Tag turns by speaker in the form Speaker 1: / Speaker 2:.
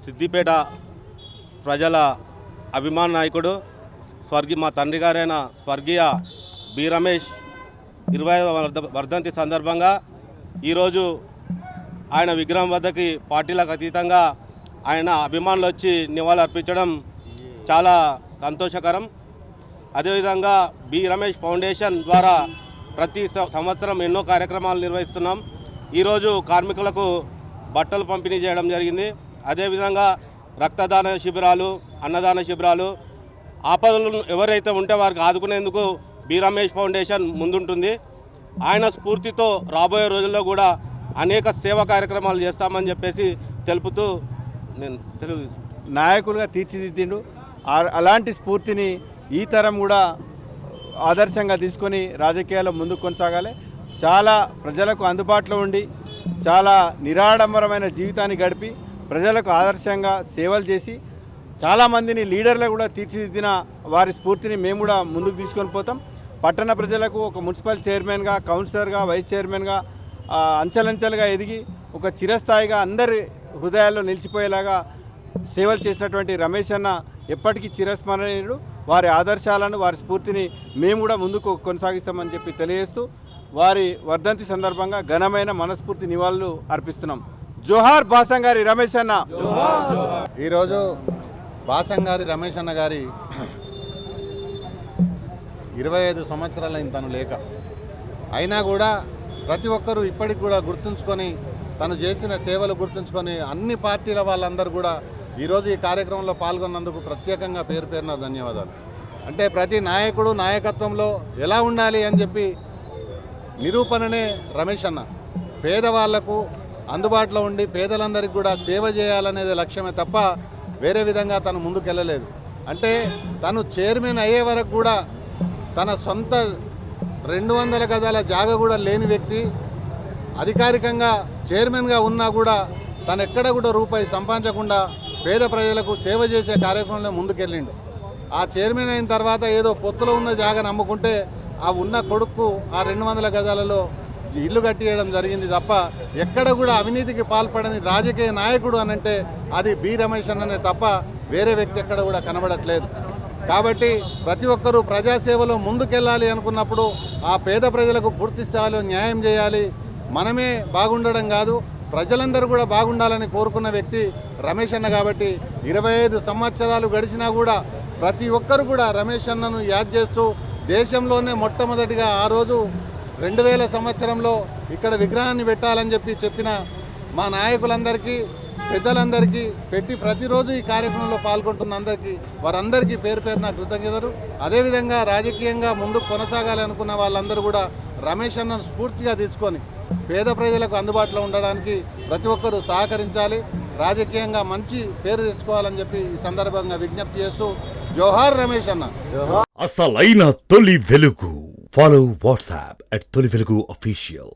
Speaker 1: సిద్దిపేట ప్రజల అభిమాన నాయకుడు మా తండ్రి గారైన స్వర్గీయ బి రమేష్ 25వ వర్ధంతి సందర్భంగా ఈరోజు ఆయన విగ్రహం వద్దకి పార్టీలకు అతీతంగా ఆయన అభిమానులు వచ్చి నివాళులు అర్పించడం చాలా సంతోషకరం. అదేవిధంగా బి రమేష్ ఫౌండేషన్ ద్వారా ప్రతి సంవత్సరం ఎన్నో కార్యక్రమాలు నిర్వహిస్తున్నాం. ఈరోజు కార్మికులకు బట్టలు పంపిణీ చేయడం జరిగింది. అదేవిధంగా రక్తదాన శిబిరాలు, అన్నదాన శిబిరాలు, ఆపదలు ఎవరైతే ఉంటే వారికి ఆదుకునేందుకు బి రమేష్ ఫౌండేషన్ ముందుంటుంది. ఆయన స్ఫూర్తితో రాబోయే రోజుల్లో కూడా అనేక సేవా కార్యక్రమాలు చేస్తామని చెప్పేసి తెలుపుతూ నేను
Speaker 2: నాయకులుగా తీర్చిదిద్దిండు. అలాంటి స్ఫూర్తిని ఈ తరం కూడా ఆదర్శంగా తీసుకొని రాజకీయాల్లో ముందుకు కొనసాగాలి. చాలా ప్రజలకు అందుబాటులో ఉండి చాలా నిరాడంబరమైన జీవితాన్ని గడిపి ప్రజలకు ఆదర్శంగా సేవలు చేసి చాలామందిని లీడర్లు కూడా తీర్చిదిద్దిన వారి స్ఫూర్తిని మేము కూడా ముందుకు తీసుకొని పోతాం. పట్టణ ప్రజలకు ఒక మున్సిపల్ చైర్మన్గా, కౌన్సిలర్గా, వైస్ చైర్మన్గా అంచెలంచెలుగా ఎదిగి ఒక చిరస్థాయిగా అందరి హృదయాల్లో నిలిచిపోయేలాగా సేవలు చేసినటువంటి రమేష్ అన్న ఎప్పటికీ చిరస్మరణీయుడు. వారి ఆదర్శాలను, వారి స్ఫూర్తిని మేము కూడా ముందుకు కొనసాగిస్తామని చెప్పి తెలియజేస్తూ వారి వర్ధంతి సందర్భంగా ఘనమైన మనస్ఫూర్తి నివాళులు అర్పిస్తున్నాం. జోహార్ బాసంగారి రమేష్ అన్న.
Speaker 3: ఈరోజు బాసంగారి రమేష్ అన్న గారి 25 సంవత్సరాలైన తను లేక అయినా కూడా ప్రతి ఒక్కరూ ఇప్పటికి కూడా గుర్తుంచుకొని తను చేసిన సేవలు గుర్తుంచుకొని అన్ని పార్టీల వాళ్ళందరూ కూడా ఈరోజు ఈ కార్యక్రమంలో పాల్గొన్నందుకు ప్రత్యేకంగా పేరు పేరున ధన్యవాదాలు. అంటే ప్రతి నాయకుడు నాయకత్వంలో ఎలా ఉండాలి అని చెప్పి నిరూపణనే రమేష్ అన్న. పేదవాళ్లకు అందుబాటులో ఉండి పేదలందరికీ కూడా సేవ చేయాలనేది లక్ష్యమే తప్ప వేరే విధంగా తను ముందుకెళ్ళలేదు. అంటే తను చైర్మన్ అయ్యే వరకు కూడా తన సొంత 200 గజాల జాగా కూడా లేని వ్యక్తి. అధికారికంగా చైర్మన్గా ఉన్నా కూడా తను ఎక్కడ కూడా రూపాయి సంపాదించకుండా పేద ప్రజలకు సేవ చేసే కార్యక్రమంలో ముందుకెళ్ళిండు. ఆ చైర్మన్ అయిన తర్వాత ఏదో పొత్తులో ఉన్న జాగాను అమ్ముకుంటే ఆ ఉన్న కొడుకు ఆ 200 గజాలలో ఇల్లు కట్టియడం జరిగింది తప్ప ఎక్కడ కూడా అవినీతికి పాల్పడని రాజకీయ నాయకుడు అనంటే అది బి రమేష్ అన్ననే తప్ప వేరే వ్యక్తి ఎక్కడ కూడా కనబడట్లేదు. కాబట్టి ప్రతి ఒక్కరూ ప్రజాసేవలో ముందుకెళ్ళాలి అనుకున్నప్పుడు ఆ పేద ప్రజలకు పూర్తి స్థాయిలో న్యాయం చేయాలి. మనమే బాగుండడం కాదు, ప్రజలందరూ కూడా బాగుండాలని కోరుకున్న వ్యక్తి రమేష్ అన్న. కాబట్టి 25 సంవత్సరాలు గడిచినా కూడా ప్రతి ఒక్కరు కూడా రమేష్ అన్నను యాద్ చేస్తూ దేశంలోనే మొట్టమొదటిగా ఆ రోజు 2000 సంవత్సరంలో ఇక్కడ విగ్రహాన్ని పెట్టాలని చెప్పిన మా నాయకులందరికీ, పెద్దలందరికీ పెట్టి ప్రతిరోజు ఈ కార్యక్రమంలో పాల్గొంటున్న వారందరికీ పేరు పేరున కృతజ్ఞతలు. అదేవిధంగా రాజకీయంగా ముందుకు కొనసాగాలి అనుకున్న వాళ్ళందరూ కూడా రమేష్ అన్నను స్ఫూర్తిగా తీసుకొని పేద ప్రజలకు అందుబాటులో ఉండడానికి ప్రతి ఒక్కరూ సహకరించాలి. రాజకీయంగా మంచి పేరు తెచ్చుకోవాలని చెప్పి ఈ సందర్భంగా విజ్ఞప్తి చేస్తూ జోహార్ రమేష్ అన్న.
Speaker 4: అసలైన తొలి వెలుగు. Follow WhatsApp at Toli Velugu Official.